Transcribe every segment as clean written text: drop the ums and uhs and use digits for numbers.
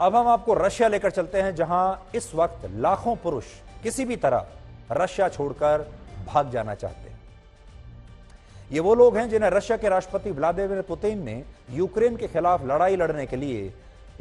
अब हम आपको रशिया लेकर चलते हैं, जहां इस वक्त लाखों पुरुष किसी भी तरह रशिया छोड़कर भाग जाना चाहते हैं। ये वो लोग हैं जिन्हें रशिया के राष्ट्रपति व्लादिमीर पुतिन ने यूक्रेन के खिलाफ लड़ाई लड़ने के लिए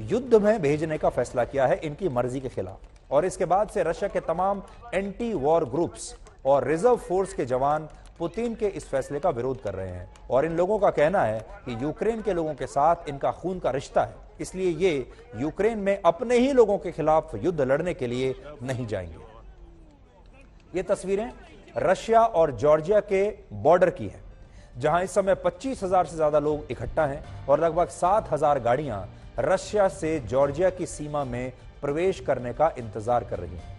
युद्ध में भेजने का फैसला किया है, इनकी मर्जी के खिलाफ। और इसके बाद से रशिया के तमाम एंटी वॉर ग्रुप्स और रिजर्व फोर्स के जवान पुतिन के इस फैसले का विरोध कर रहे हैं। और इन लोगों का कहना है कि यूक्रेन के लोगों के साथ इनका खून का रिश्ता है, इसलिए ये यूक्रेन में अपने ही लोगों के खिलाफ युद्ध लड़ने के लिए नहीं जाएंगे। ये तस्वीरें रशिया और जॉर्जिया के बॉर्डर की हैं, जहां इस समय 25,000 से ज्यादा लोग इकट्ठा हैं और लगभग 7,000 गाड़ियां रशिया से जॉर्जिया की सीमा में प्रवेश करने का इंतजार कर रही हैं।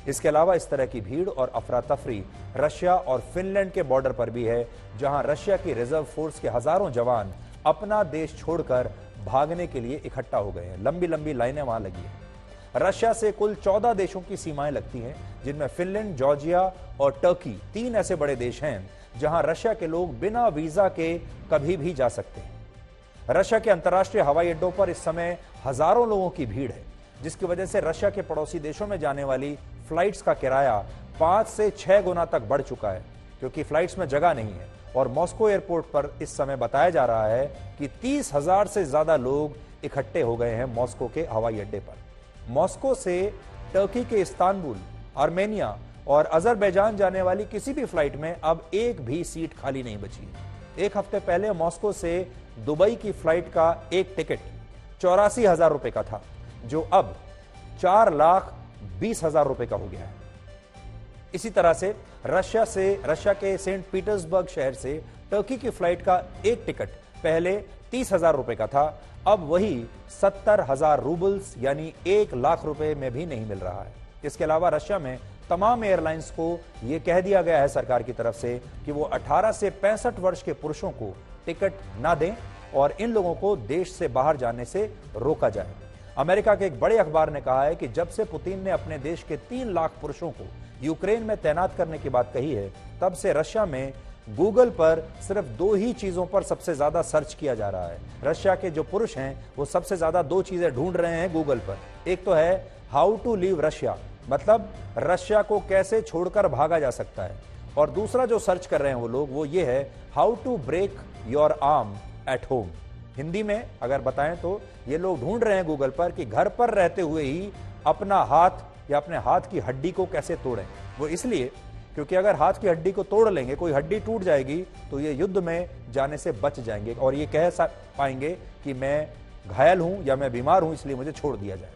इसके अलावा इस तरह की भीड़ और अफरा तफरी रशिया और फिनलैंड के बॉर्डर पर भी है, जहां रशिया की रिजर्व फोर्स के हजारों जवान अपना देश छोड़कर भागने के लिए इकट्ठा हो गए हैं। लंबी लंबी लाइनें वहां लगी हैं। रशिया से कुल 14 देशों की सीमाएं लगती हैं, जिनमें फिनलैंड, जॉर्जिया और टर्की 3 ऐसे बड़े देश हैं जहां रशिया के लोग बिना वीजा के कभी भी जा सकते हैं। रशिया के अंतर्राष्ट्रीय हवाई अड्डों पर इस समय हजारों लोगों की भीड़ है, जिसकी वजह से रशिया के पड़ोसी देशों में जाने वाली फ्लाइट्स का किराया 5 से 6 गुना तक बढ़ चुका है, क्योंकि फ्लाइट्स में जगह नहीं है। और मॉस्को एयरपोर्ट पर इस समय बताया जा रहा है कि 30,000 से ज्यादा लोग इकट्ठे हो गए हैं मॉस्को के हवाई अड्डे पर। मॉस्को से टर्की के इस्तांबुल, आर्मेनिया और अजरबैजान जाने वाली किसी भी फ्लाइट में अब एक भी सीट खाली नहीं बची है। एक हफ्ते पहले मॉस्को से दुबई की फ्लाइट का एक टिकट 84,000 रुपए का था, जो अब 4,20,000 रुपए का हो गया है। इसी तरह से रशिया के सेंट पीटर्सबर्ग शहर से टर्की की फ्लाइट का एक टिकट पहले 30,000 रुपए का था, अब वही 70,000 रूबल्स यानी 1,00,000 रुपए में भी नहीं मिल रहा है। इसके अलावा रशिया में तमाम एयरलाइंस को यह कह दिया गया है सरकार की तरफ से कि वो 18 से 65 वर्ष के पुरुषों को टिकट ना दें और इन लोगों को देश से बाहर जाने से रोका जाए। अमेरिका के एक बड़े अखबार ने कहा है कि जब से पुतिन ने अपने देश के 3 लाख पुरुषों को यूक्रेन में तैनात करने की बात कही है, तब से रशिया में गूगल पर सिर्फ 2 ही चीजों पर सबसे ज्यादा सर्च किया जा रहा है। रशिया के जो पुरुष हैं वो सबसे ज्यादा 2 चीजें ढूंढ रहे हैं गूगल पर। एक तो है हाउ टू लीव रशिया, मतलब रशिया को कैसे छोड़कर भागा जा सकता है, और दूसरा जो सर्च कर रहे हैं वो लोग वो ये है how to break your arm at home. Hindi में अगर बताएं तो ये लोग ढूंढ रहे हैं गूगल पर कि घर पर रहते हुए ही अपना हाथ या अपने हाथ की हड्डी को कैसे तोड़ें। वो इसलिए क्योंकि अगर हाथ की हड्डी को तोड़ लेंगे, कोई हड्डी टूट जाएगी, तो ये युद्ध में जाने से बच जाएंगे और ये कह पाएंगे कि मैं घायल हूं या मैं बीमार हूं, इसलिए मुझे छोड़ दिया जाए।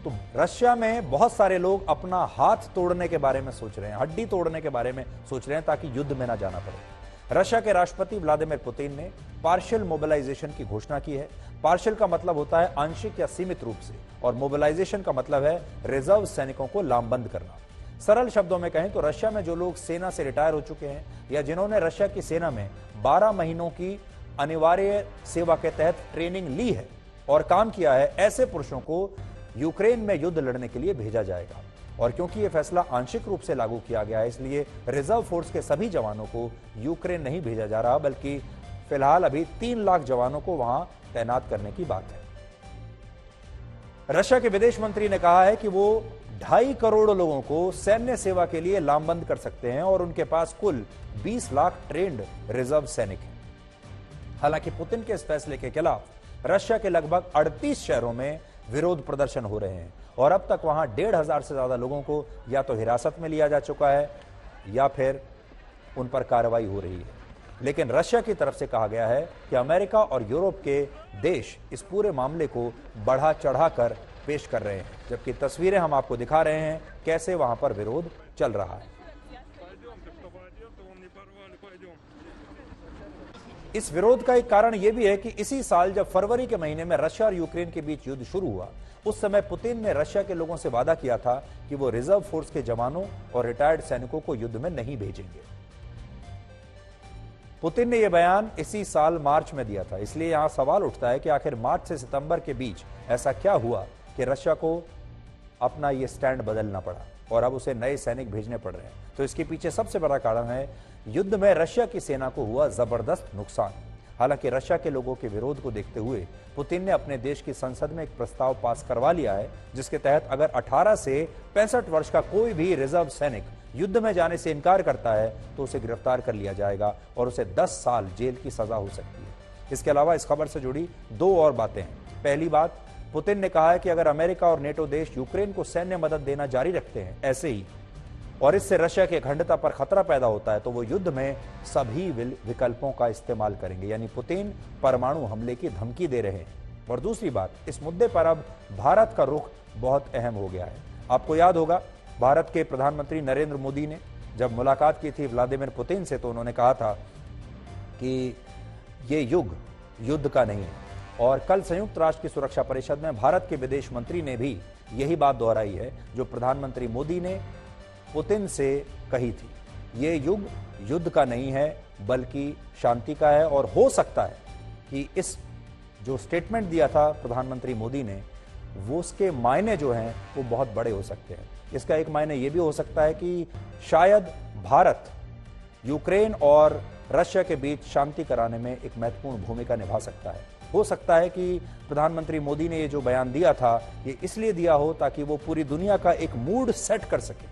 तो रशिया में बहुत सारे लोग अपना हाथ तोड़ने के बारे में सोच रहे हैं, हड्डी तोड़ने के बारे में सोच रहे हैं, ताकि युद्ध में ना जाना पड़े। रशिया के राष्ट्रपति व्लादिमीर पुतिन ने पार्शियल मोबिलाइजेशन की घोषणा की है। पार्शियल का मतलब होता है आंशिक या सीमित रूप से, और मोबिलाइजेशन का मतलब है रिजर्व सैनिकों को लामबंद करना। सरल शब्दों में कहें तो रशिया में जो लोग सेना से रिटायर हो चुके हैं या जिन्होंने रशिया की सेना में 12 महीनों की अनिवार्य सेवा के तहत ट्रेनिंग ली है और काम किया है, ऐसे पुरुषों को यूक्रेन में युद्ध लड़ने के लिए भेजा जाएगा। और क्योंकि यह फैसला आंशिक रूप से लागू किया गया है, इसलिए रिजर्व फोर्स के सभी जवानों को यूक्रेन नहीं भेजा जा रहा, बल्कि फिलहाल अभी 3 लाख जवानों को वहां तैनात करने की बात है। रशिया के विदेश मंत्री ने कहा है कि वो 2.5 करोड़ लोगों को सैन्य सेवा के लिए लामबंद कर सकते हैं और उनके पास कुल 20 लाख ट्रेंड रिजर्व सैनिक हैं। हालांकि पुतिन के इस फैसले के खिलाफ रशिया के लगभग 38 शहरों में विरोध प्रदर्शन हो रहे हैं और अब तक वहां 1,500 से ज्यादा लोगों को या तो हिरासत में लिया जा चुका है या फिर उन पर कार्रवाई हो रही है। लेकिन रशिया की तरफ से कहा गया है कि अमेरिका और यूरोप के देश इस पूरे मामले को बढ़ा चढ़ाकर पेश कर रहे हैं, जबकि तस्वीरें हम आपको दिखा रहे हैं कैसे वहां पर विरोध चल रहा है। इस विरोध का एक कारण यह भी है कि इसी साल जब फरवरी के महीने में रशिया और यूक्रेन के बीच युद्ध शुरू हुआ, उस समय पुतिन ने रशिया के लोगों से वादा किया था कि वो रिजर्व फोर्स के जवानों और रिटायर्ड सैनिकों को युद्ध में नहीं भेजेंगे। पुतिन ने यह बयान इसी साल मार्च में दिया था, इसलिए यहां सवाल उठता है कि आखिर मार्च से सितंबर के बीच ऐसा क्या हुआ कि रशिया को अपना यह स्टैंड बदलना पड़ा और अब उसे नए सैनिक भेजने पड़ रहे हैं। तो इसके पीछे सबसे बड़ा कारण है युद्ध में रशिया की सेना को हुआ जबरदस्त नुकसान। हालांकि रशिया के लोगों के विरोध को देखते हुए पुतिन ने अपने देश की संसद में एक प्रस्ताव पास करवा लिया है, जिसके तहत अगर 18 से 65 वर्ष का कोई भी रिजर्व सैनिक युद्ध में जाने से इनकार करता है तो उसे गिरफ्तार कर लिया जाएगा और उसे 10 साल जेल की सजा हो सकती है। इसके अलावा इस खबर से जुड़ी दो और बातें हैं। पहली बात, पुतिन ने कहा है कि अगर अमेरिका और नेटो देश यूक्रेन को सैन्य मदद देना जारी रखते हैं ऐसे ही, और इससे रशिया की अखंडता पर खतरा पैदा होता है, तो वो युद्ध में सभी विकल्पों का इस्तेमाल करेंगे। यानी पुतिन परमाणु हमले की धमकी दे रहे हैं। और दूसरी बात, इस मुद्दे पर अब भारत का रुख बहुत अहम हो गया है। आपको याद होगा, भारत के प्रधानमंत्री नरेंद्र मोदी ने जब मुलाकात की थी व्लादिमीर पुतिन से, तो उन्होंने कहा था कि ये युग युद्ध का नहीं है। और कल संयुक्त राष्ट्र की सुरक्षा परिषद में भारत के विदेश मंत्री ने भी यही बात दोहराई है जो प्रधानमंत्री मोदी ने पुतिन से कही थी। ये युग युद्ध का नहीं है बल्कि शांति का है। और हो सकता है कि इस जो स्टेटमेंट दिया था प्रधानमंत्री मोदी ने, वो उसके मायने जो हैं वो बहुत बड़े हो सकते हैं। इसका एक मायने ये भी हो सकता है कि शायद भारत यूक्रेन और रशिया के बीच शांति कराने में एक महत्वपूर्ण भूमिका निभा सकता है। हो सकता है कि प्रधानमंत्री मोदी ने ये जो बयान दिया था ये इसलिए दिया हो ताकि वो पूरी दुनिया का एक मूड सेट कर सके,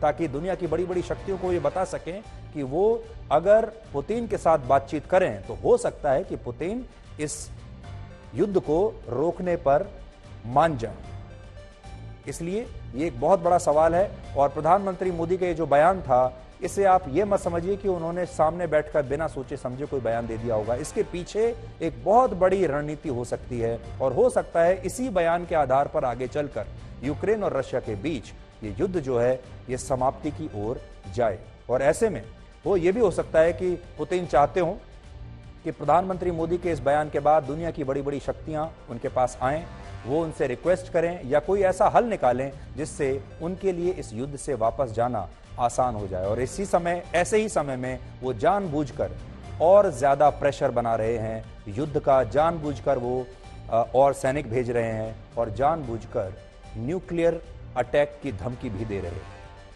ताकि दुनिया की बड़ी बड़ी शक्तियों को ये बता सकें कि वो अगर पुतिन के साथ बातचीत करें तो हो सकता है कि पुतिन इस युद्ध को रोकने पर मान जाए। इसलिए ये एक बहुत बड़ा सवाल है। और प्रधानमंत्री मोदी का ये जो बयान था, इसे आप ये मत समझिए कि उन्होंने सामने बैठकर बिना सोचे समझे कोई बयान दे दिया होगा। इसके पीछे एक बहुत बड़ी रणनीति हो सकती है और हो सकता है इसी बयान के आधार पर आगे चलकर यूक्रेन और रशिया के बीच ये युद्ध जो है ये समाप्ति की ओर जाए। और ऐसे में वो ये भी हो सकता है कि पुतिन चाहते हो कि प्रधानमंत्री मोदी के इस बयान के बाद दुनिया की बड़ी बड़ी शक्तियां उनके पास आएं, वो उनसे रिक्वेस्ट करें या कोई ऐसा हल निकालें जिससे उनके लिए इस युद्ध से वापस जाना आसान हो जाए। और इसी समय, ऐसे ही समय में वो जानबूझकर और ज्यादा प्रेशर बना रहे हैं युद्ध का, जानबूझकर वो और सैनिक भेज रहे हैं और जानबूझकर न्यूक्लियर अटैक की धमकी भी दे रहे हैं।